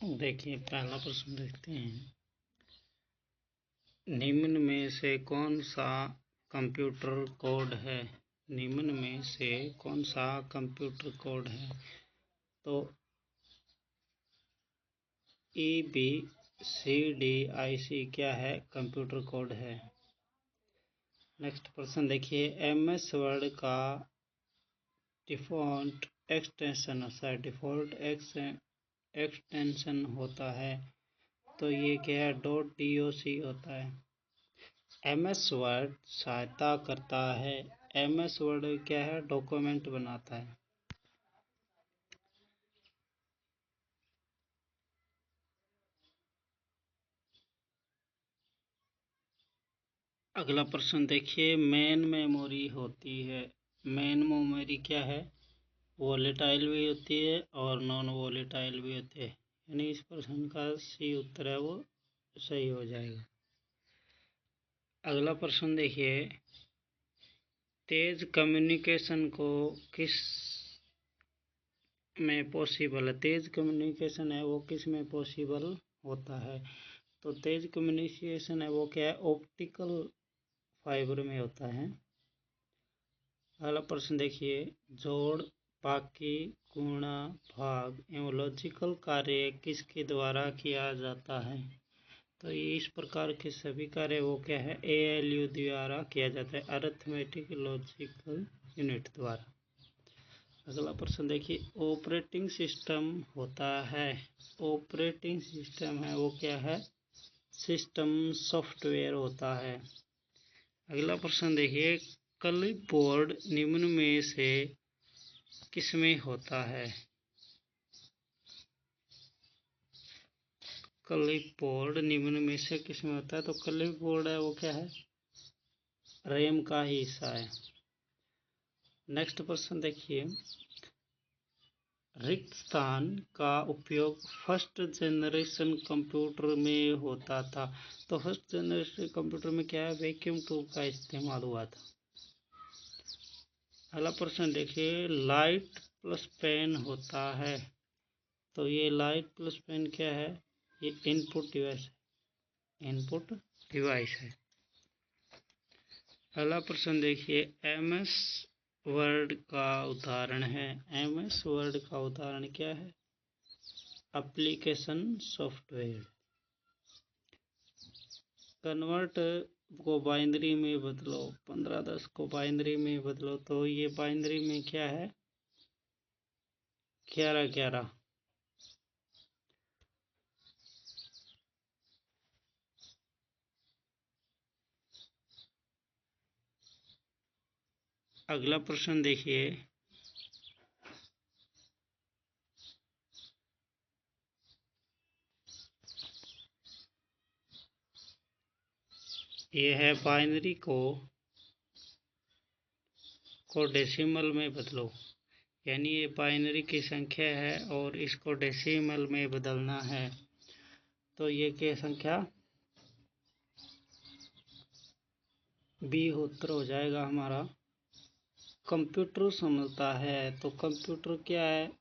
देखिए पहला प्रश्न देखते हैं। निम्न में से कौन सा कंप्यूटर कोड है? निम्न में से कौन सा कंप्यूटर कोड है? तो EBCDIC क्या है? कंप्यूटर कोड है। नेक्स्ट प्रश्न देखिए, MS वर्ड का डिफ़ॉल्ट एक्सटेंशन होता है तो ये क्या है? .doc होता है। MS वर्ड सहायता करता है। MS वर्ड क्या है? डॉक्यूमेंट बनाता है। अगला प्रश्न देखिए, मेन मेमोरी होती है। मेन मेमोरी क्या है? वोलेटाइल भी होती है और नॉन वोलेटाइल भी होती है, यानी इस प्रश्न का सी उत्तर है वो सही हो जाएगा। अगला प्रश्न देखिए, तेज कम्युनिकेशन को किस में पॉसिबल है? तेज कम्युनिकेशन है वो किस में पॉसिबल होता है? तो तेज कम्युनिकेशन है वो क्या है? ऑप्टिकल फाइबर में होता है। अगला प्रश्न देखिए, जोड़, बाकी, गुणा, भाग एवं लॉजिकल कार्य किसके द्वारा किया जाता है? तो ये इस प्रकार के सभी कार्य वो क्या है? ALU द्वारा किया जाता है, अरिथमेटिक लॉजिकल यूनिट द्वारा। अगला प्रश्न देखिए, ऑपरेटिंग सिस्टम होता है। ऑपरेटिंग सिस्टम है वो क्या है? सिस्टम सॉफ्टवेयर होता है। अगला प्रश्न देखिए, क्लिपबोर्ड निम्न में से किसमें होता है? क्लिपबोर्ड निम्न में से किसमें होता है? तो क्लिपबोर्ड है वो क्या है? रैम का ही हिस्सा है। नेक्स्ट प्रश्न देखिए, रिक्त स्थान का उपयोग फर्स्ट जनरेशन कंप्यूटर में होता था। तो फर्स्ट जनरेशन कंप्यूटर में क्या है? वैक्यूम ट्यूब का इस्तेमाल हुआ था। अगला प्रश्न देखिए, लाइट प्लस पेन होता है। तो ये लाइट प्लस पेन क्या है? ये इनपुट डिवाइस है। इनपुट डिवाइस है। अगला प्रश्न देखिए, MS वर्ड का उदाहरण है। MS वर्ड का उदाहरण क्या है? Application software. कन्वर्ट को बाइनरी में बदलो, 1510 को बाइनरी में बदलो, तो ये बाइनरी में क्या है? 1111। अगला प्रश्न देखिए, ये है बाइनरी को डेसिमल में बदलो, यानी ये बाइनरी की संख्या है और इसको डेसिमल में बदलना है। तो ये क्या संख्या? 72 हो जाएगा हमारा। कंप्यूटर समझता है, तो कंप्यूटर क्या है?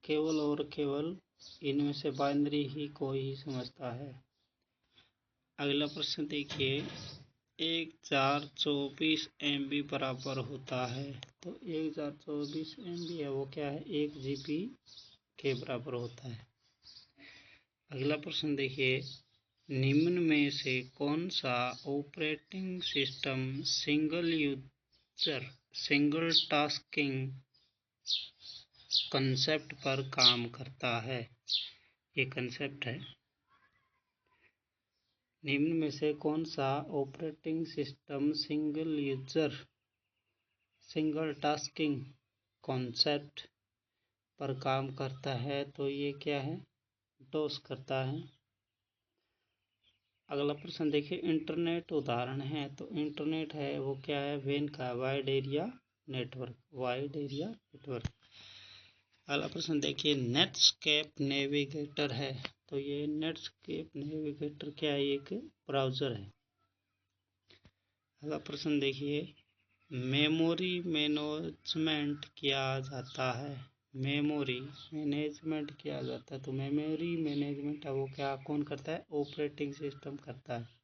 केवल और केवल इनमें से बाइनरी ही को ही समझता है। अगला प्रश्न देखिए, 1024 MB बराबर होता है। तो 1024 MB है वो क्या है? 1 GB के बराबर होता है। अगला प्रश्न देखिए, निम्न में से कौन सा operating system single user single tasking concept पर काम करता है? ये कंसेप्ट है। निम्न में से कौन सा operating system single user single tasking concept पर काम करता है? तो ये क्या है? डोस करता है। अगला प्रश्न देखिए, इंटरनेट उदाहरण है। तो इंटरनेट है वो क्या है? वेन का वाइड एरिया नेटवर्क। अगला प्रश्न देखिए, नेटस्केप नेविगेटर है। तो ये नेटस्केप नेविगेटर क्या है? एक ब्राउज़र है। अगला प्रश्न देखिए, मेमोरी मैनेजमेंट किया जाता है। मेमोरी मैनेजमेंट किया जाता है। तो मेमोरी मैनेजमेंट है वो क्या कौन करता है? ऑपरेटिंग सिस्टम करता है।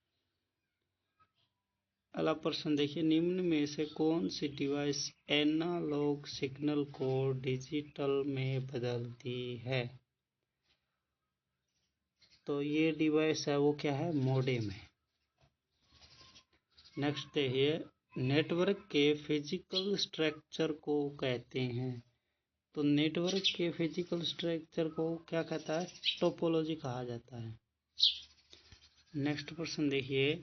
अगला प्रश्न देखिए, निम्न में से कौन सी डिवाइस एनालॉग सिग्नल को डिजिटल में बदलती है? तो ये डिवाइस है वो क्या है? मॉडेम है। नेक्स्ट देखिए, नेटवर्क के फिजिकल स्ट्रक्चर को कहते हैं। तो नेटवर्क के फिजिकल स्ट्रक्चर को क्या कहता है? टोपोलॉजी कहा जाता है। नेक्स्ट प्रश्न देखिए,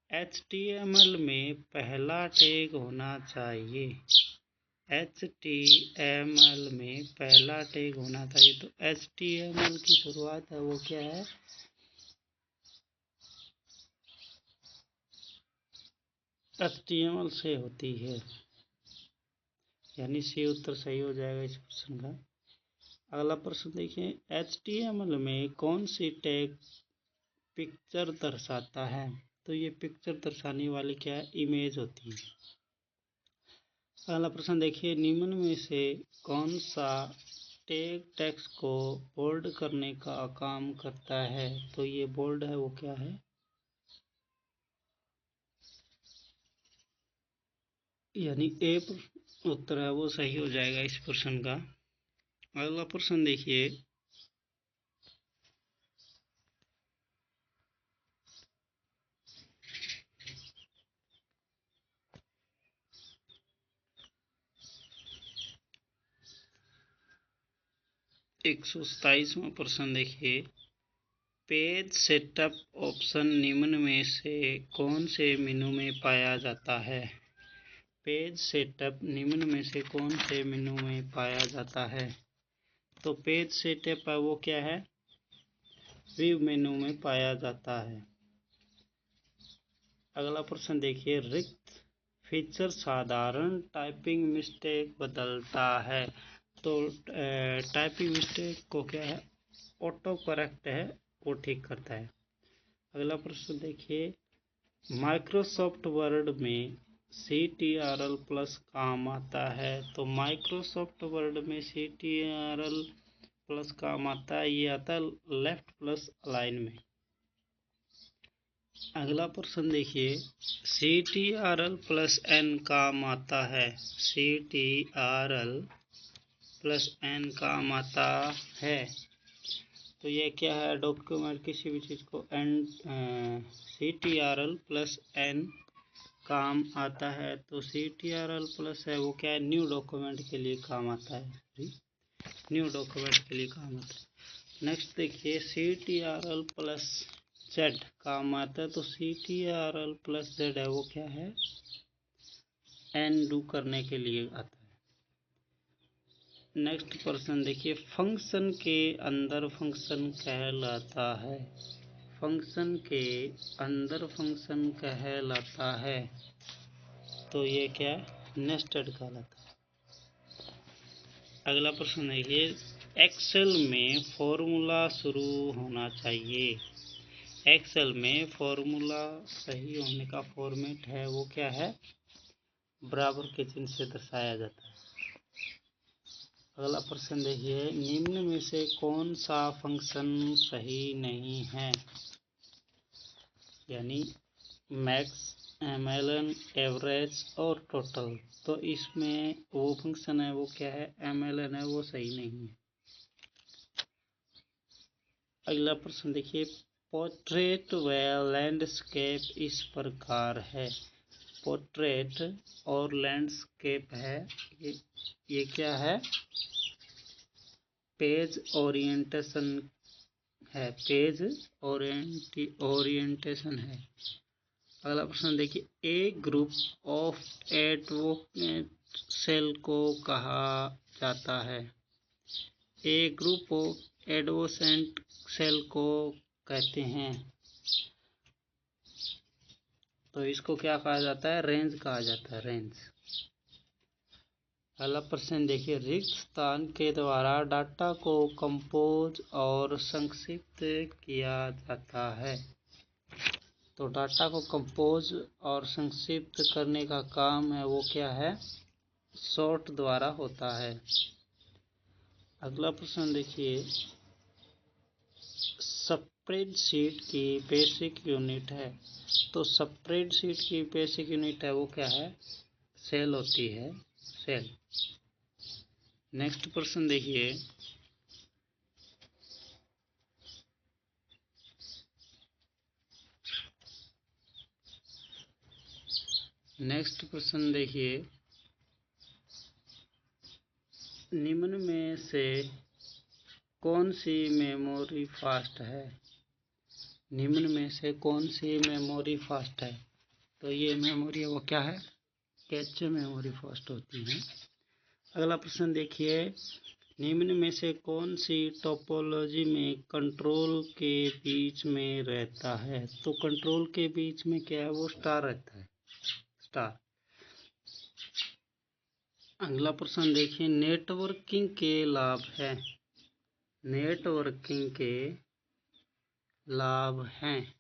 HTML में पहला टैग होना चाहिए। HTML में पहला टैग होना चाहिए। तो HTML की शुरुआत है वो क्या है? HTML से होती है, यानी सी उत्तर सही हो जाएगा इस प्रश्न का। अगला प्रश्न देखिए, HTML में कौन सी टैग पिक्चर दर्शाता है? तो ये पिक्चर दर्शाने वाली क्या है? इमेज होती है। अगला प्रश्न देखिए, निम्न में से कौन सा टैग टेक्स्ट को बोल्ड करने का काम करता है? तो ये बोल्ड है वो क्या है? यानी ए उत्तर है वो सही हो जाएगा इस प्रश्न का। अगला प्रश्न देखिए, 127वां प्रश्न देखिए, पेज सेटअप ऑप्शन निम्न में से कौन से मेनू में पाया जाता है? पेज सेटअप निम्न में से कौन से मेनू में पाया जाता है? तो पेज सेटअप है वो क्या है? व्यू मेनू में पाया जाता है। अगला प्रश्न देखिए, रिक्त फीचर साधारण टाइपिंग मिस्टेक बदलता है। तो टाइपिंग मिस्टेक को क्या है? ऑटो करेक्ट है वो ठीक करता है। अगला प्रश्न देखिए, माइक्रोसॉफ्ट वर्ड में CTRL प्लस काम आता है। तो माइक्रोसॉफ्ट वर्ड में CTRL प्लस काम आता है, ये आता है लेफ्ट प्लस अलाइन में। अगला प्रश्न देखिए, CTRL प्लस N काम आता है। CTRL प्लस N काम आता है, तो ये क्या है? डॉक्यूमेंट किसी भी चीज़ को CTRL प्लस N काम आता है। तो CTRL प्लस है वो क्या है? न्यू डॉक्यूमेंट के लिए काम आता है। न्यू डॉक्यूमेंट के लिए काम आता है। नेक्स्ट देखिए, CTRL प्लस Z काम आता है। तो CTRL प्लस Z है वो क्या है? एंडू करने के लिए आता है। नेक्स्ट प्रश्न देखिए, फंक्शन के अंदर फंक्शन कहलाता है। फंक्शन के अंदर फंक्शन कहलाता है, तो ये क्या है? नेस्टेड कहलाता है। अगला प्रश्न देखिए, एक्सेल में फॉर्मूला शुरू होना चाहिए। एक्सेल में फॉर्मूला सही होने का फॉर्मेट है वो क्या है? बराबर के चिन्ह से दर्शाया जाता है। अगला प्रश्न देखिए, निम्न में से कौन सा फंक्शन सही नहीं है? यानी मैक्स, MLN, एवरेज और टोटल। तो इसमें वो फंक्शन है वो क्या है? MLN है वो सही नहीं है। अगला प्रश्न देखिए, पोर्ट्रेट व लैंडस्केप इस प्रकार है। पोर्ट्रेट और लैंडस्केप है, ये क्या है? पेज ओरिएंटेशन है। पेज ओरिएंटेशन है। अगला प्रश्न देखिए, ए ग्रुप ऑफ एडवोकेट सेल को कहा जाता है। ए ग्रुप ऑफ एडवोकेट सेल को कहते हैं। तो इसको क्या कहा जाता है? रेंज कहा जाता है, रेंज। अगला प्रश्न देखिए, रिक्त स्थान के द्वारा डाटा को कंपोज और संक्षिप्त किया जाता है। तो डाटा को कंपोज और संक्षिप्त करने का काम है वो क्या है? सॉर्ट द्वारा होता है। अगला प्रश्न देखिए, स्प्रेडशीट की बेसिक यूनिट है। तो स्प्रेडशीट की बेसिक यूनिट है वो क्या है? सेल होती है, सेल। नेक्स्ट प्रश्न देखिए, निम्न में से कौन सी मेमोरी फास्ट है? निम्न में से कौन सी मेमोरी फास्ट है? तो ये मेमोरी वो क्या है? कैचे मेमोरी फास्ट होती है। अगला प्रश्न देखिए, निम्न में से कौन सी टोपोलॉजी में कंट्रोल के बीच में रहता है? तो कंट्रोल के बीच में क्या है? वो स्टार रहता है, स्टार। अगला प्रश्न देखिए, नेटवर्किंग के लाभ है। नेटवर्किंग के लाभ हैं।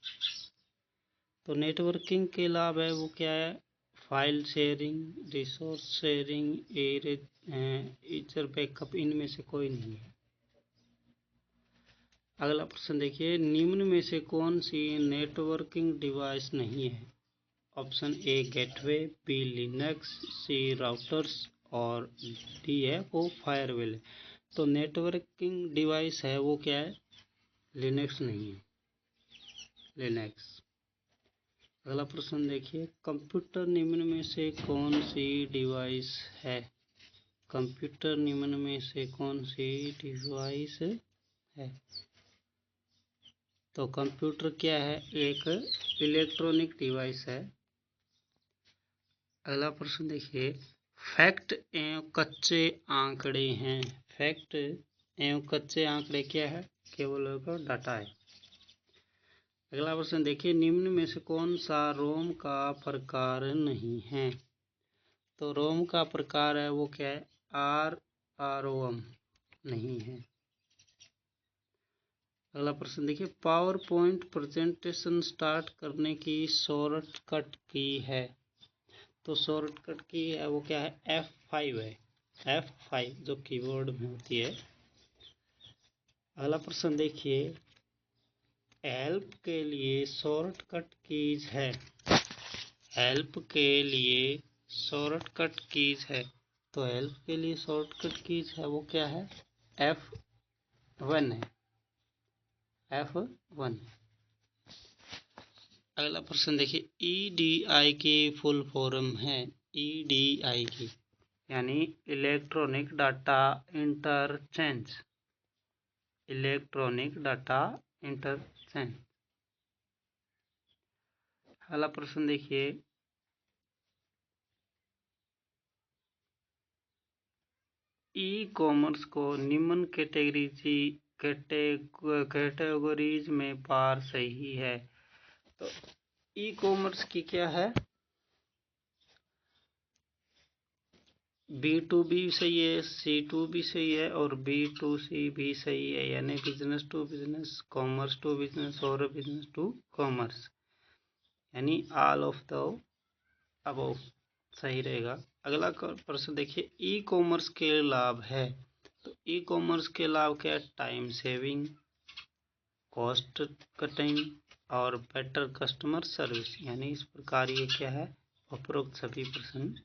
तो नेटवर्किंग के लाभ है वो क्या है? File sharing, resource sharing, easier backup, इनमें से कोई नहीं है। अगला प्रश्न देखिए, निम्न में से कौन सी नेटवर्किंग डिवाइस नहीं है? Option A gateway, B Linux, C routers और डी है वो फायरवेल है। तो नेटवर्किंग डिवाइस है वो क्या है? लिनक्स नहीं है, लिनक्स। अगला प्रश्न देखिए, कंप्यूटर निम्न में से कौन सी डिवाइस है? कंप्यूटर निम्न में से कौन सी डिवाइस है? तो कंप्यूटर क्या है? एक इलेक्ट्रॉनिक डिवाइस है। अगला प्रश्न देखिए, फैक्ट एवं कच्चे आंकड़े हैं। फैक्ट एवं कच्चे आंकड़े क्या है? केवल डाटा है। अगला प्रश्न देखिए, निम्न में से कौन सा रोम का प्रकार नहीं है? तो रोम का प्रकार है वो क्या है? ROM नहीं है। अगला प्रश्न देखिए, पावर पॉइंट प्रेजेंटेशन स्टार्ट करने की शॉर्टकट की है। तो शॉर्टकट की है वो क्या है? F5 है, F5 जो कीबोर्ड में होती है। अगला प्रश्न देखिए, हेल्प के लिए शॉर्टकट कीज है। हेल्प के लिए शॉर्टकट कीज है। तो हेल्प के लिए शॉर्टकट कीज है वो क्या है? F1 है, F1। अगला प्रश्न देखिए, EDI की फुल फॉर्म है। EDI की यानी electronic data interchange, electronic data interchange. अगला प्रश्न देखिए, ई कॉमर्स को निम्न कैटेगरीज में पार सही है। तो ई कॉमर्स की क्या है? B2B सही है, C2B सही है और B2C भी सही है, यानी business to business, commerce to business और बिजनेस टू कॉमर्स, यानी ऑल ऑफ द अबव सही रहेगा। अगला प्रश्न देखिए, ई कॉमर्स के लाभ है। तो ई कॉमर्स के लाभ क्या है? टाइम सेविंग, कॉस्ट कटिंग और बेटर कस्टमर सर्विस, यानी इस प्रकार ये क्या है? उपरोक्त सभी प्रश्न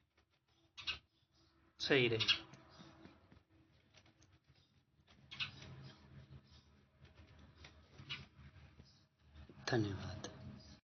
सही रहे। धन्यवाद।